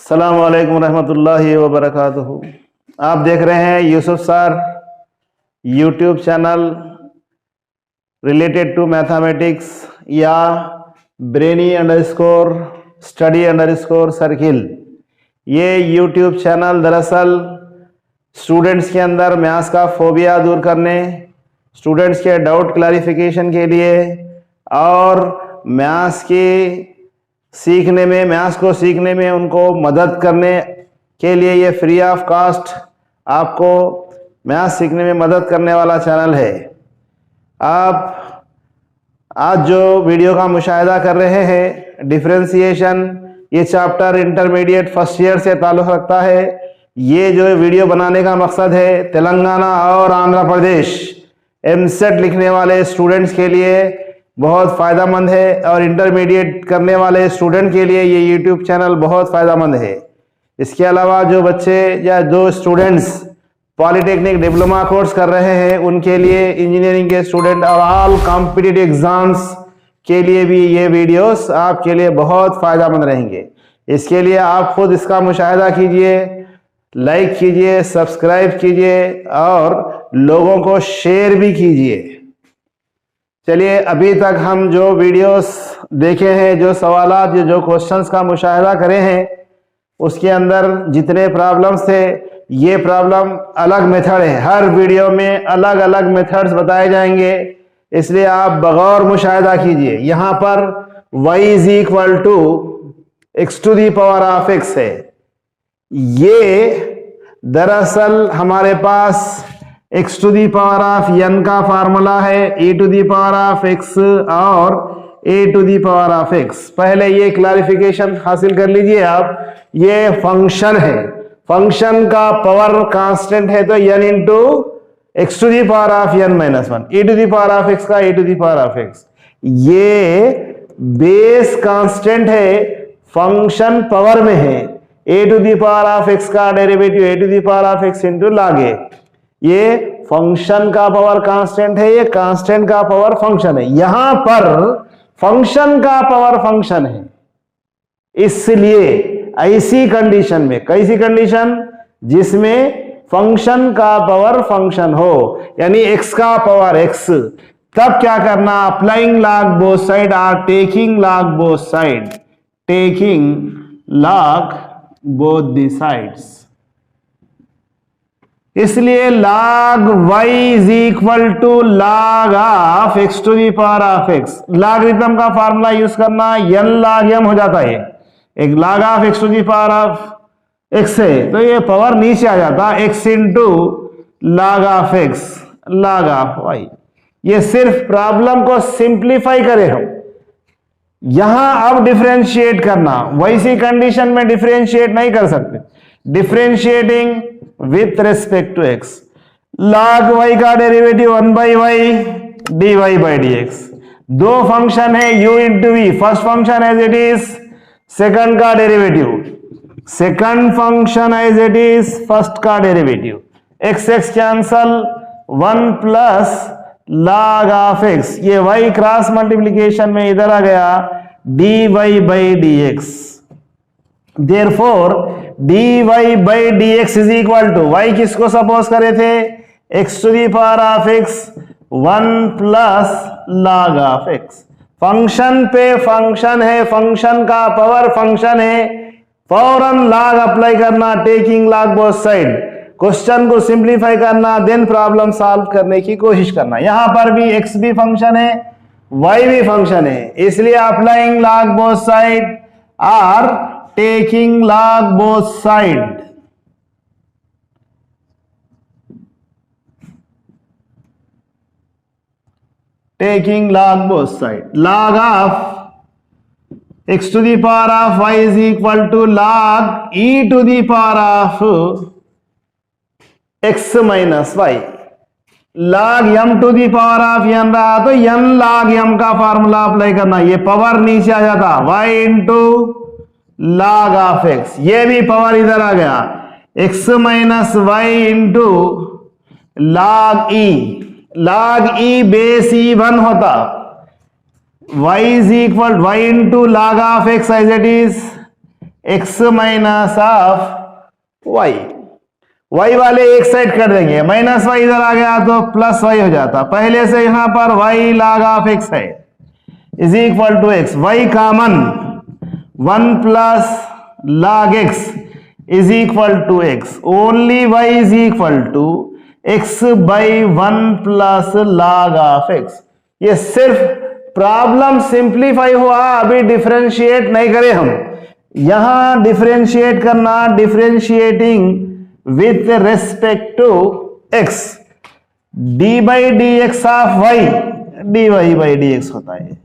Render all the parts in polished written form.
अस्सलाम वालेकुम रहमतुल्लाहि व बरकातुहू। आप देख रहे हैं Yusuf sir YouTube channel related to mathematics या brainy_study_सर्किल। ये यूट्यूब चैनल दरअसल स्टूडेंट्स के अंदर मैथ्स का फोबिया दूर करने, स्टूडेंट्स के डाउट क्लैरिफिकेशन के लिए और मैथ्स को सीखने में उनको मदद करने के लिए ये फ्री ऑफ कॉस्ट आपको मैथ्स सीखने में मदद करने वाला चैनल है। आप आज जो वीडियो का मुशाहिदा कर रहे हैं डिफरेंशिएशन, ये चैप्टर इंटरमीडिएट फर्स्ट ईयर से ताल्लुक़ रखता है। ये जो वीडियो बनाने का मकसद है तेलंगाना और आंध्र प्रदेश एमसेट लिखने वाले स्टूडेंट्स के लिए बहुत फ़ायदामंद है और इंटरमीडिएट करने वाले स्टूडेंट के लिए ये यूट्यूब चैनल बहुत फ़ायदामंद है। इसके अलावा जो बच्चे या जो स्टूडेंट्स पॉलिटेक्निक डिप्लोमा कोर्स कर रहे हैं उनके लिए, इंजीनियरिंग के स्टूडेंट और ऑल कॉम्पिटिटिव एग्जाम्स के लिए भी ये वीडियोस आपके लिए बहुत फ़ायदामंद रहेंगे। इसके लिए आप खुद इसका मुशाहिदा कीजिए, लाइक कीजिए, सब्सक्राइब कीजिए और लोगों को शेयर भी कीजिए। चलिए, अभी तक हम जो वीडियोस देखे हैं, जो सवालात, जो क्वेश्चंस का मुशाहिदा करे हैं, उसके अंदर जितने प्रॉब्लम्स थे, ये प्रॉब्लम अलग मेथड है। हर वीडियो में अलग अलग मेथड्स बताए जाएंगे, इसलिए आप बगौर मुशाहिदा कीजिए। यहाँ पर y is equal to x to the power of x है। ये दरअसल हमारे पास x to the power of n का फार्मूला है, e to the power of x और a to the power of x। पहले ये क्लैरिफिकेशन हासिल कर लीजिए आप। ये फंक्शन है, फंक्शन का पावर कांस्टेंट है तो n into x to the power of n minus 1, e to the power of x का e to the power of x। ये बेस कांस्टेंट है, फंक्शन पावर में है। a to the power of x का derivative a to the power of x into log a। ये function का power constant है, ये कांस्टेंट का पावर फंक्शन है। यहां पर फंक्शन का पावर फंक्शन है, इसलिए ऐसी कंडीशन में, कैसी कंडीशन जिसमें फंक्शन का पावर फंक्शन हो, यानी x का पावर x, तब क्या करना, अप्लाइंग log बोथ साइड और taking log both side, taking log both the sides. इसलिए log y is equal to log of x to the power of x। Logarithm का formula use करना, n log m हो जाता है। एक log of x to the power of x है तो ये पावर नीचे आ जाता, x into log of x log of y। ये सिर्फ प्रॉब्लम को सिंप्लीफाई करें हम। यहां अब डिफरेंशिएट करना, वैसी कंडीशन में डिफरेंशिएट नहीं कर सकते। Differentiating with respect to x, log y का derivative 1 by y dy by dx। दो फंक्शन है u into v, first function as it is, second का derivative, second function as it is, first का derivative. x x cancel, 1 plus log of x, ये y cross multiplication में इधर आ गया, dy by dx। Therefore dy by dx is equal to, y किसको suppose करे थे, x to the power of x 1 plus log of x। Function पे function है, फंक्शन का पावर फंक्शन है, फौरन log अप्लाई करना, taking log both side, question को सिंप्लीफाई करना, देन प्रॉब्लम सॉल्व करने की कोशिश करना। यहां पर भी x भी फंक्शन है, y भी फंक्शन है, इसलिए अप्लाइंग log बोथ साइड और taking log both side. Taking log both side, log of x to the power of y is equal to log e to the power of x minus y। log m to the power of n रहा तो n log m का formula apply करना, ये power नीचे आ जाता, y into log of x। ये भी पावर इधर आ गया, x minus y into log e। log e base e1 होता, y is equal y into log of x as it is, x minus of y। y वाले एक side कर देंगे, माइनस वाई इधर आ गया तो प्लस वाई हो जाता। पहले से यहां पर y log ऑफ x है is equal to x, y common 1 plus log x is equal to x, only y is equal to x by 1 plus log of x। ये सिर्फ प्रॉब्लम सिंप्लीफाई हुआ, अभी डिफरेंशिएट नहीं करें हम। यहां differentiate करना, differentiating with respect to x, d by d x of y dy by d x होता है।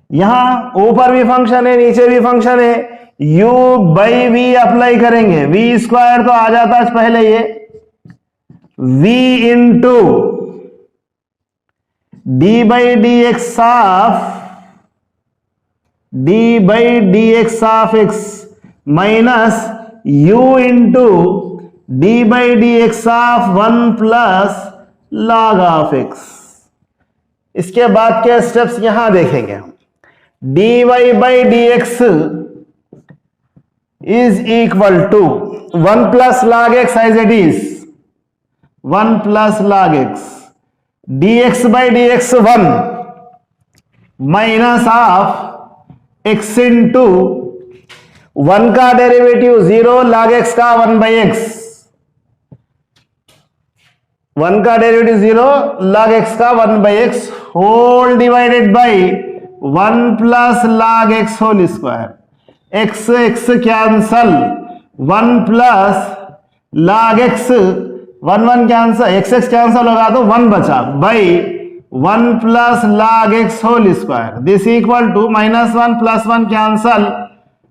यहां ऊपर भी फंक्शन है, नीचे भी फंक्शन है, u बाई वी अप्लाई करेंगे, v स्क्वायर तो आ जाता है पहले, ये v into d by d x of x minus u into d by d x of 1 plus log of x। इसके बाद के स्टेप्स यहां देखेंगे हम। dy by d x is equal to 1 plus log x as it is, 1 plus log x, dx by d x 1 minus of x into 1 का derivative 0, log x का 1 by x, 1 का derivative 0, log x का 1 by x whole divided by 1 plus log x whole square, x x cancel, 1 plus log x 1 1 cancel, x x cancel होगा तो 1 बचा, by 1 plus log x whole square, this equal to minus 1 plus 1 cancel,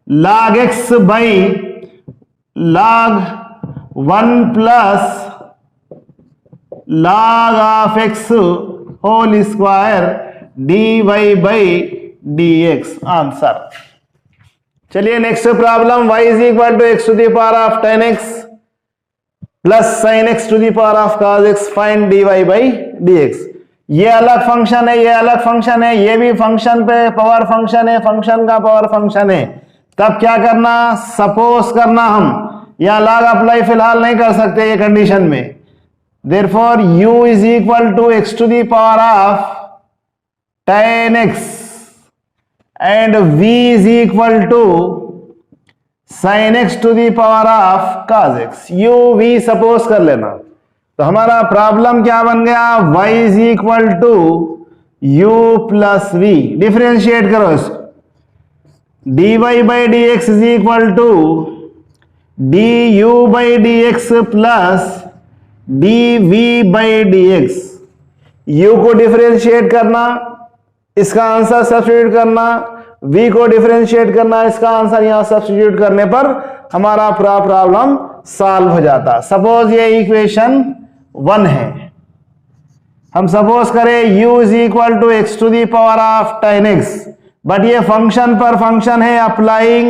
log x by log 1 plus log of x whole square dy by dx answer. चलिए next problem, y is equal to x to the power of 10x plus sin x to the power of cos x, find dy by dx। ये अलग function है, ये अलग function है, ये भी function पे पावर फंक्शन है, फंक्शन का पावर फंक्शन है। तब क्या करना, सपोज करना, हम यहां log अप्लाई फिलहाल नहीं कर सकते ये कंडीशन में। Therefore u is equal to x to the power of 10x and v is equal to sin x to the power of cos x। u v suppose कर लेना, तो हमारा प्रॉब्लम क्या बन गया, y is equal to u plus v। Differentiate करो इसको, dy by d x is equal to du by d x plus dv by d x. u को डिफरेंशिएट करना, इसका आंसर सब्स्टिट्यूट करना, v को डिफरेंशिएट करना, इसका आंसर यहां सब्स्टिट्यूट करने पर हमारा पूरा प्रॉब्लम सॉल्व हो जाता। सपोज ये इक्वेशन 1 है, हम सपोज करें u is equal to x to the power of 10x, but ये फंक्शन पर फंक्शन है, अप्लाइंग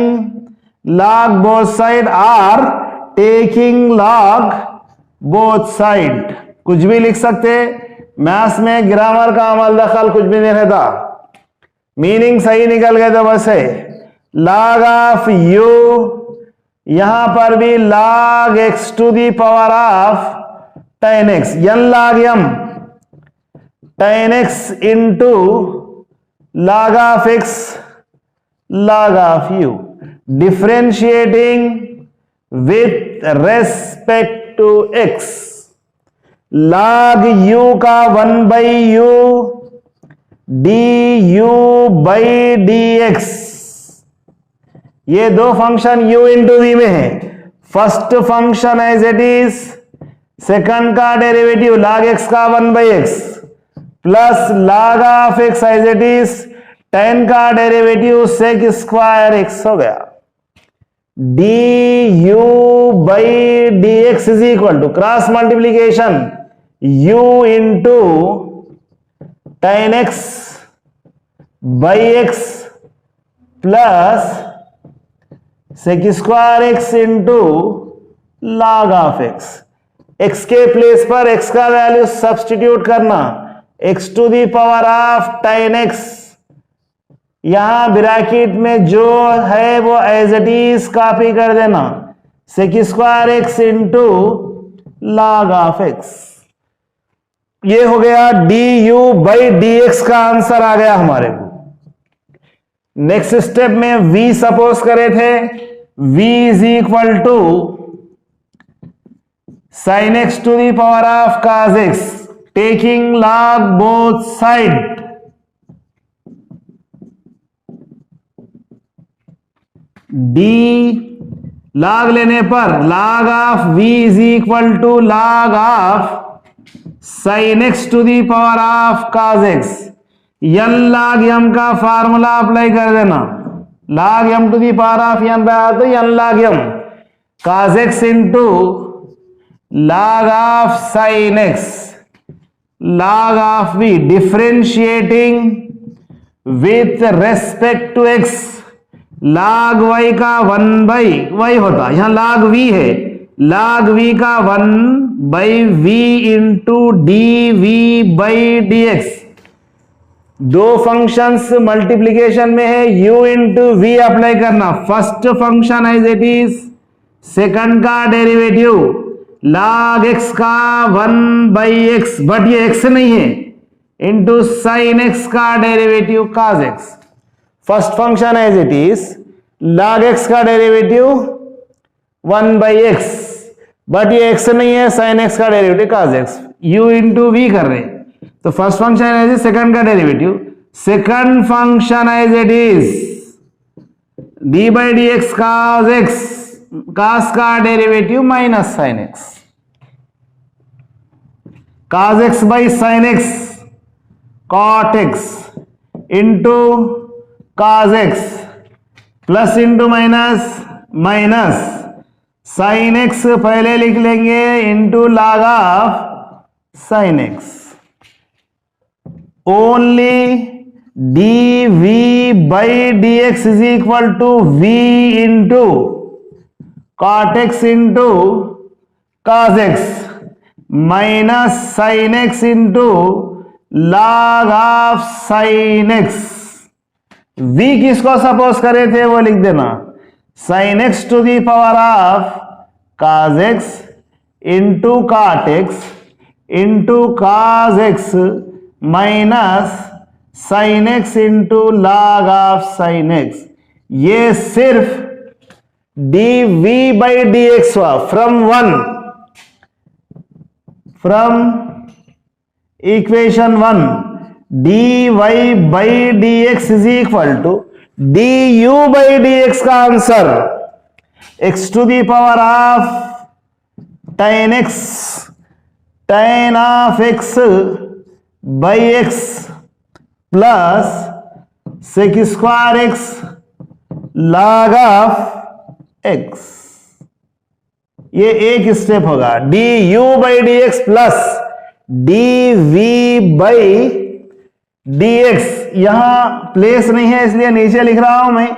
log बोथ साइड और टेकिंग log बोथ साइड। कुछ भी लिख सकते, मैथ्स में ग्रामर का अमल दखल कुछ भी नहीं रहता, मीनिंग सही निकल गए तो बस है। log ऑफ u, यहां पर भी log x to the power of 10x, n log m 10x into log of x log of u, differentiating with respect to x, log u का 1 by u du by dx। ये दो function u into v में है, first function as it is, second का derivative log x का 1 by x plus log of x as it is, 10 का derivative sec square x हो गया, du by dx is equal to cross multiplication u into 10x by x plus sec square x into log of x। x के place पर x का value substitute करना, x to the power of 10x यहां bracket में जो है वो as it is copy कर देना, sec square x into log of x. ये हो गया d u by d x का आंसर आ गया हमारे को। नेक्स्ट स्टेप में v सपोज करे थे, v is equal to sin x to the power of cos x, taking log both side, d log लेने पर log of v is equal to log of sin x to the power of cos x। n log m का formula apply कर देना, log m to the power of n by तो n log m cos x into log of sin x log of v, differentiating with respect to x, log y का 1 by y होता, यहां log v है, log v का 1 by v into d v by d x. दो functions multiplication में है, u into v apply करना, first function as it is, second का डेरिवेटिव log x का 1 बाई एक्स, बट ये x नहीं है, इंटू साइन x का derivative cos x। First function as it is, log x का डेरिवेटिव 1 बाई एक्स, बट ये x नहीं है, साइन x का derivative cos x, u into v कर रहे हैं, तो first function as is, second का derivative, second function as it is d by d x cos x, cos का derivative minus sine x, cos x by sine x cot x into cos x plus into minus minus sine x पहले लिख लेंगे into log of sine x। Only d v by d x is equal to v into cot x into cos x minus sine x into log of sine x। v किसको suppose करे थे वो लिख देना, sine x to the power of cos x into cot x into cos x minus sine x into log of sine x। ये सिर्फ dv by d x हुआ from equation 1, dy by d x is equal to du by d x का answer x to the power of tan of x by x plus sec square x log of x। ये एक step होगा, du by d x plus dv by d x, यहां place नहीं है इसलिए नीचे लिख रहा हूं मैं,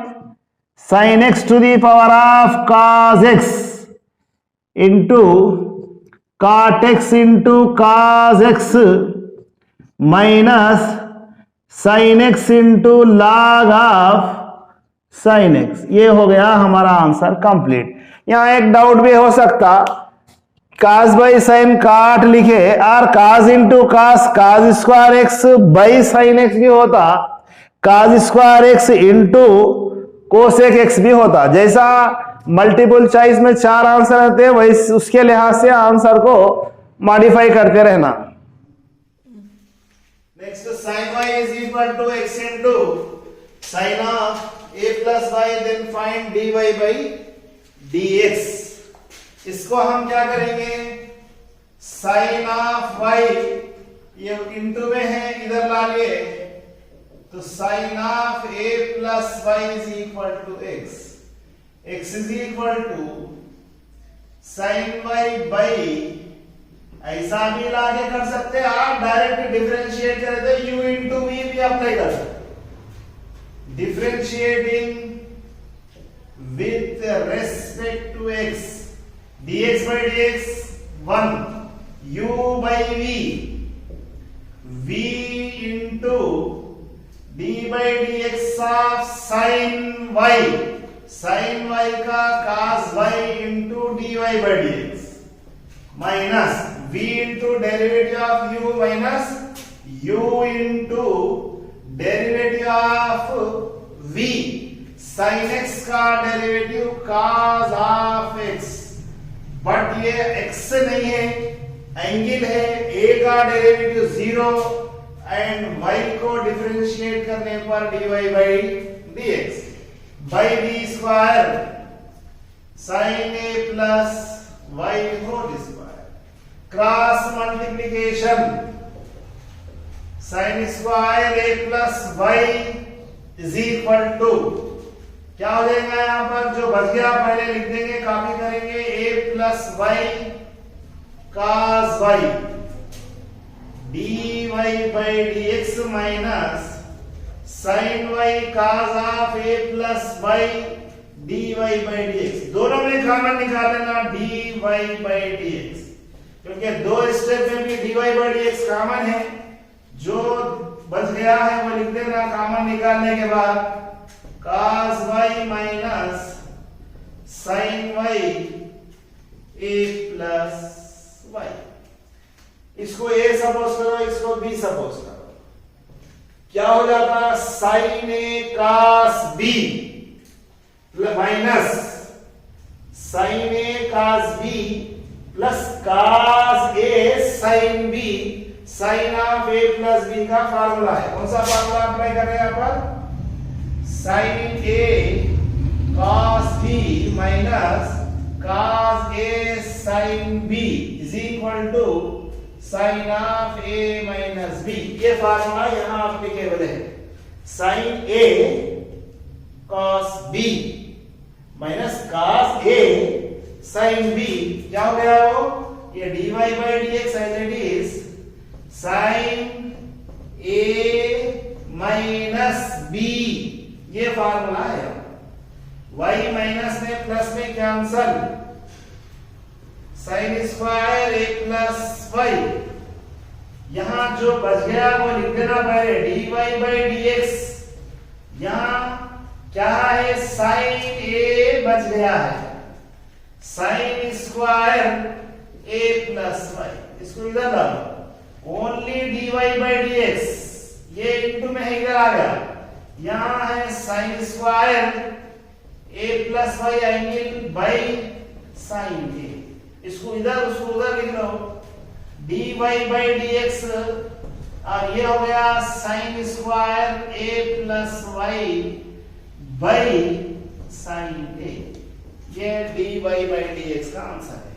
sine x to the power of cos x into cot x into cos x minus sine x into log of sine x। ये हो गया हमारा आंसर कंप्लीट। यहां एक डाउट भी हो सकता, cos बाई साइन काट लिखे और cos into cos square x by sine x भी होता, cos square x into cosec x भी होता। जैसा मल्टीपल चॉइस में 4 आंसर रहते हैं वैसे उसके लिहाज से आंसर को मॉडिफाई करते रहना। Next sin y is equal to x into sin of a plus y, then find dy by dx। इसको हम क्या करेंगे, साइन ऑफ y ये इंटू में है इधर ला लिए, तो sine of a plus y is equal to x, x is equal टू साइन y बाई, ऐसा भी लाके कर सकते हैं आप, डायरेक्ट डिफरेंशिएट करें तो u इंटू v भी अप्लाई कर सकते, differentiating with respect to x, dx by dx 1, u by v into d by dx of sine y, sine y का cos y into d y by d x minus v into derivative of u minus u into derivative of v, sine x का derivative cos of x, but ये x से नहीं है, angle है, a का derivative 0 and y को differentiate करने पर dy by dx by d square sine a plus y whole square, cross multiplication sign square a plus y is equal to, क्या हो जाएगा यहां पर जो बच गया पहले लिख देंगे, कॉपी करेंगे, a plus y cos y dy by dx minus sin y cos of a plus y dy by dx, दोनों में कॉमन निकाल लेना dy बाई dx, क्योंकि दो स्टेप में भी dy बाई dx कॉमन है, जो बच गया है वो लिख देना कॉमन निकालने के बाद, cos y minus sin y a plus y, इसको a सपोज करो, इसको b सपोज करो, क्या हो जाता, sin a cos b minus sin a cos b plus cos a sin b, sin of a plus b का formula है, कौन सा फार्मूला अप्लाई कर रहे हैं यहाँ पर, sin a cos b minus cos a sin b is equal to sin of a minus b, ये फार्मूला यहाँ एप्लीकेबल है, sin a cos b minus cos a sin b, क्या हो गया वो, ये dy by dx as it is sin a minus b, ये formula है, y माइनस में प्लस में cancel, sine square a plus y, यहां जो बच गया वो लिख देना पहले dy बाई dx, यहां क्या है, साइन a बच गया है, sign square a plus y, इसको इधर लाओ, ओनली dy बाई dx, ये इनटू में है, इधर आ गया, यहां है sign square a plus y angle by sine a, इसको इधर उसको उधर लिख लो, dy बाई dx, और ये हो गया sign square a plus y by sine a, ये dy बाई dx का आंसर है।